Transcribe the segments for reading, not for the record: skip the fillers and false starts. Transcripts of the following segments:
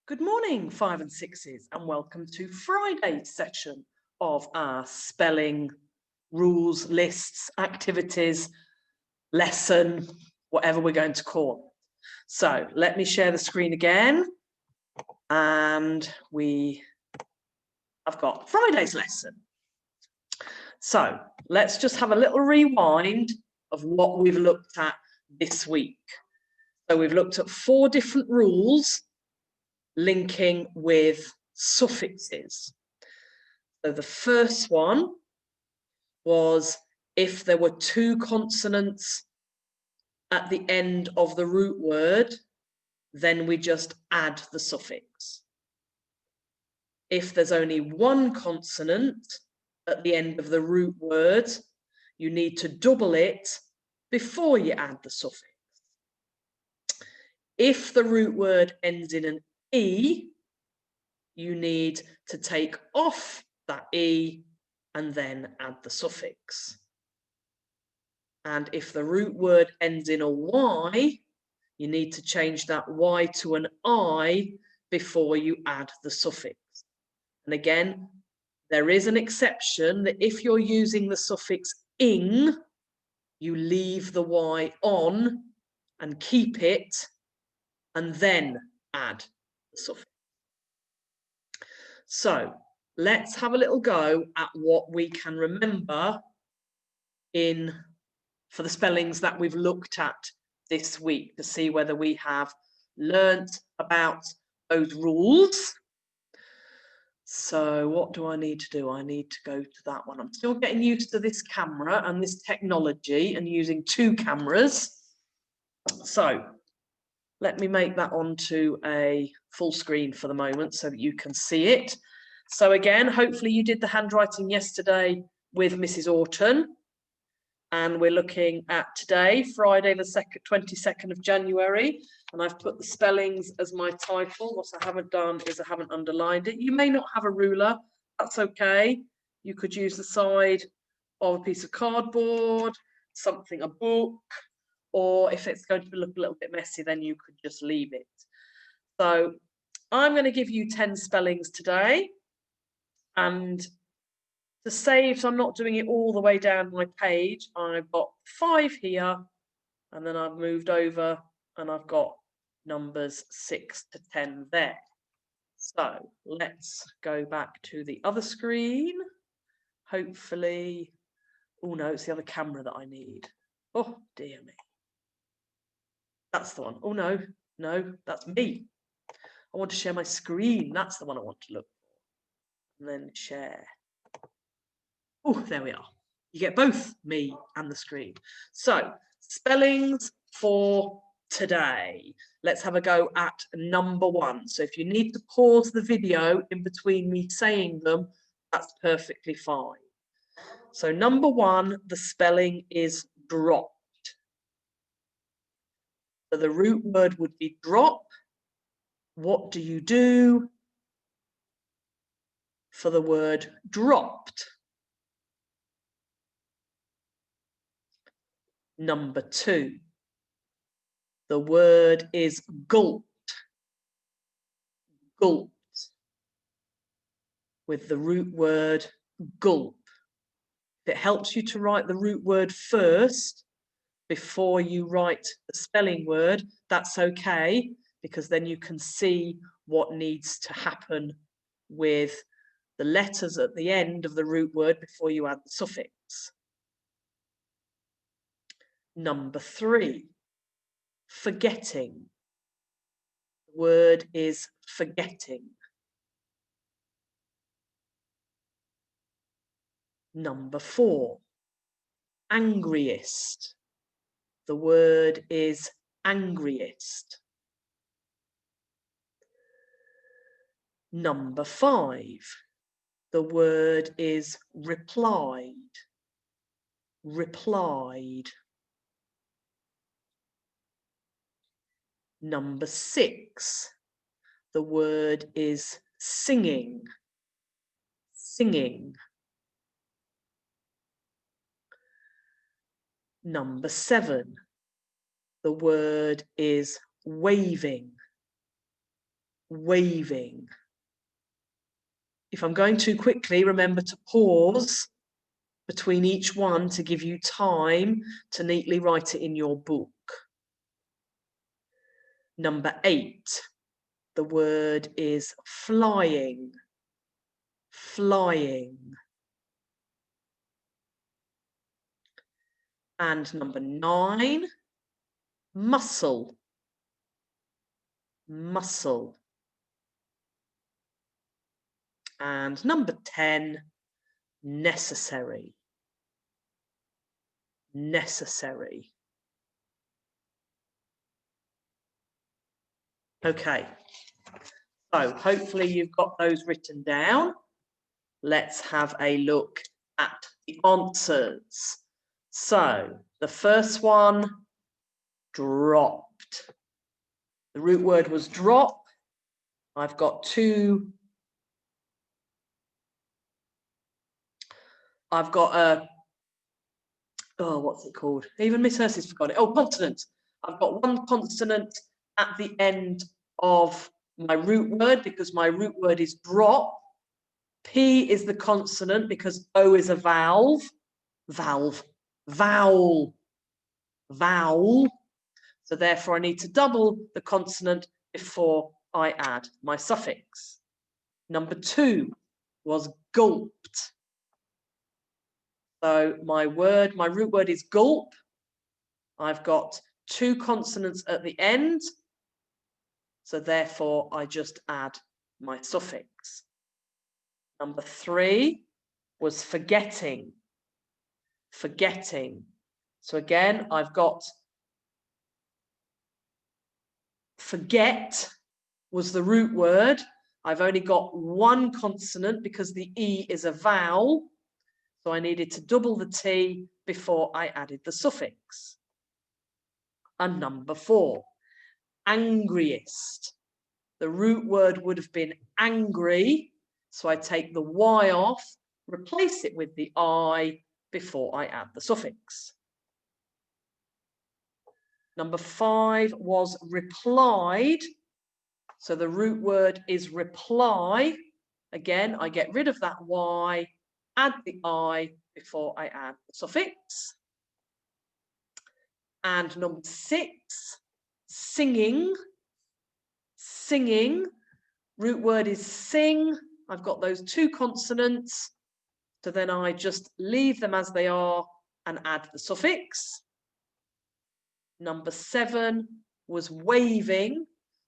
Good morning, 5 and 6s, and welcome to Friday's session of our spelling rules, lists, activities, lesson, whatever we're going to call it. So let me share the screen again, and I've got Friday's lesson. So let's just have a little rewind of what we've looked at this week. So we've looked at 4 different rules linking with suffixes. So the first one was if there were 2 consonants at the end of the root word, then we just add the suffix. If there's only 1 consonant at the end of the root word, you need to double it before you add the suffix. If the root word ends in an E, you need to take off that E and then add the suffix. And if the root word ends in a Y, you need to change that Y to an I before you add the suffix. And again, there is an exception that if you're using the suffix ing, you leave the Y on and keep it and then add the suffix. So let's have a little go at what we can remember for the spellings that we've looked at this week to see whether we have learnt about those rules. So what do I need to do? I need to go to that one. I'm still getting used to this camera and this technology and using 2 cameras. So let me make that onto a full screen for the moment so that you can see it. So again, hopefully you did the handwriting yesterday with Mrs. Orton. And we're looking at today, Friday, the 22nd of January. And I've put the spellings as my title. What I haven't done is I haven't underlined it. You may not have a ruler. That's okay. You could use the side of a piece of cardboard, a book, or if it's going to look a little bit messy, then you could just leave it. So I'm going to give you 10 spellings today. And to save, so I'm not doing it all the way down my page, I've got 5 here, and then I've moved over and I've got numbers 6 to 10 there. So let's go back to the other screen. Hopefully, oh no, it's the other camera that I need. Oh dear me. That's the one. Oh no, that's me. I want to share my screen. That's the one I want to look for. And then share. Oh, there we are. You get both me and the screen. So, spellings for today. Let's have a go at number 1. So if you need to pause the video in between me saying them, that's perfectly fine. So number 1, the spelling is dropped. So the root word would be drop. What do you do for the word dropped? Number 2, the word is gulped. Gulped. With the root word gulp. If it helps you to write the root word first before you write the spelling word, that's okay, because then you can see what needs to happen with the letters at the end of the root word before you add the suffix. Number 3, forgetting. The word is forgetting. Number 4, angriest. The word is angriest. Number 5, the word is replied. Replied. Number 6, the word is singing. Singing. Number 7, the word is waving. waving. If I'm going too quickly, remember to pause between each one to give you time to neatly write it in your book. Number 8, the word is flying. Flying. And number 9, muscle. Muscle. And number 10, necessary. Necessary. Okay, so hopefully you've got those written down. Let's have a look at the answers. So the first one, dropped. The root word was drop. I've got 2. I've got a, oh, what's it called? Even Miss Hersey's forgot it. Oh, consonant. I've got 1 consonant at the end of my root word because my root word is drop. P is the consonant because O is a vowel. Vowel. So therefore I need to double the consonant before I add my suffix. Number 2 was gulped. So my root word is gulp. I've got 2 consonants at the end. So therefore I just add my suffix. Number 3 was forgetting. Forgetting. So again, I've got forget was the root word. I've only got 1 consonant because the E is a vowel. So I needed to double the T before I added the suffix. And number 4, angriest. The root word would have been angry. So I take the Y off, replace it with the I before I add the suffix. Number 5 was replied. So the root word is reply. Again, I get rid of that Y, add the I before I add the suffix. And number 6, singing. Singing. Root word is sing. I've got those 2 consonants. So then I just leave them as they are and add the suffix. Number 7 was waving.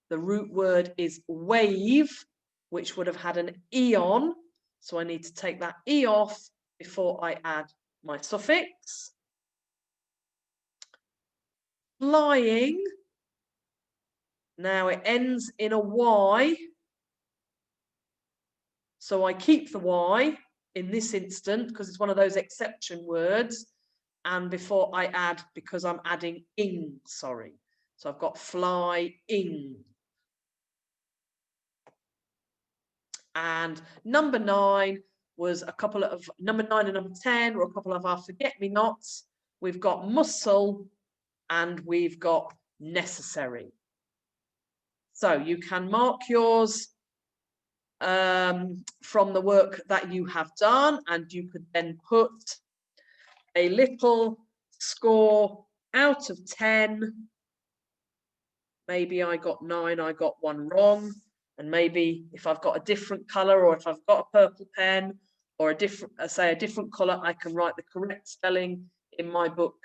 The root word is wave, which would have had an E on. So I need to take that E off before I add my suffix. Flying. Now it ends in a Y. So I keep the Y in this instant because it's one of those exception words. And before I add, because I'm adding ing, sorry. So I've got flying. And number 9 was a couple of, number 9 and number 10 were a couple of our forget-me-nots. We've got muscle and we've got necessary. So you can mark yours from the work that you have done, and you could then put a little score out of 10. Maybe I got 9, I got 1 wrong. And maybe if I've got a different color, or if I've got a purple pen or a different, say a different color, I can write the correct spelling in my book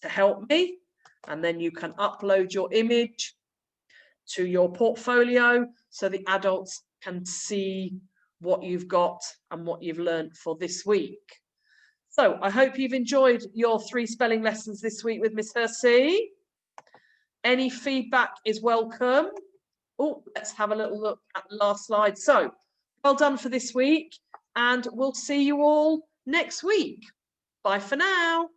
to help me. And then you can upload your image to your portfolio so the adults can see what you've got and what you've learned for this week. So I hope you've enjoyed your 3 spelling lessons this week with Miss Hersey. Any feedback is welcome. Oh, let's have a little look at the last slide. So well done for this week, and we'll see you all next week. Bye for now.